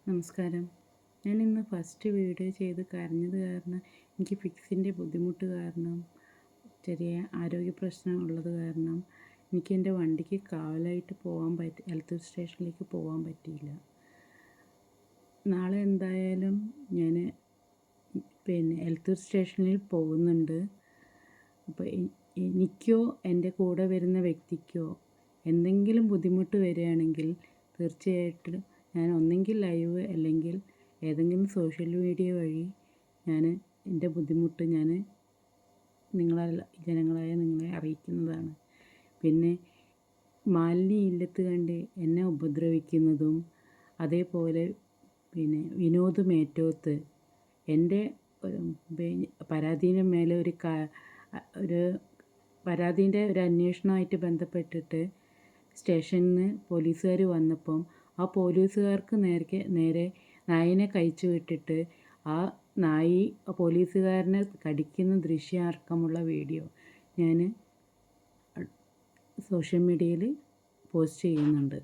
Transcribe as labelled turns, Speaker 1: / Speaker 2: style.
Speaker 1: നമസ്കാരം. ഞാനിന്ന് first video ചെയ്ത് കരഞ്ഞത് കാരണം എനിക്ക് ഫിക്സിൻ്റെ ബുദ്ധിമുട്ട് കാരണം ചെറിയ ആരോഗ്യ പ്രശ്നം ഉള്ളത് കാരണം എനിക്ക് എൻ്റെ വണ്ടിക്ക് കാവലായിട്ട് എലത്തൂർ സ്റ്റേഷനിലേക്ക് പോകാൻ പറ്റിയില്ല. നാളെ എന്തായാലും ഞാൻ എലത്തൂർ സ്റ്റേഷനിൽ പോകുന്നുണ്ട്. അപ്പോൾ എനിക്കോ എൻ്റെ കൂടെ വരുന്ന വ്യക്തിക്കോ എന്തെങ്കിലും ബുദ്ധിമുട്ട് വരികയാണെങ്കിൽ തീർച്ചയായിട്ടും ഞാൻ ഒന്നെങ്കിൽ ലൈവ് അല്ലെങ്കിൽ ഏതെങ്കിലും സോഷ്യൽ മീഡിയ വഴി ഞാൻ എൻ്റെ ബുദ്ധിമുട്ട് ജനങ്ങളായ നിങ്ങളെ അറിയിക്കുന്നതാണ്. പിന്നെ മാലിന്യ ഇല്ലത്ത് കണ്ട് എന്നെ ഉപദ്രവിക്കുന്നതും അതേപോലെ വിനോദ് മേറ്റോത്ത് എൻ്റെ പരാതിയുടെ മേലെ ഒരു പരാതിൻ്റെ ഒരു അന്വേഷണമായിട്ട് ബന്ധപ്പെട്ടിട്ട് സ്റ്റേഷനിൽ നിന്ന് പോലീസുകാർ വന്നപ്പം ആ പോലീസുകാർക്ക് നേരെ നായിനെ കഴിച്ചു വിട്ടിട്ട് ആ നായി പോലീസുകാരനെ കടിക്കുന്ന ദൃശ്യമടക്കമുള്ള വീഡിയോ ഞാൻ സോഷ്യൽ മീഡിയയിൽ പോസ്റ്റ് ചെയ്യുന്നുണ്ട്.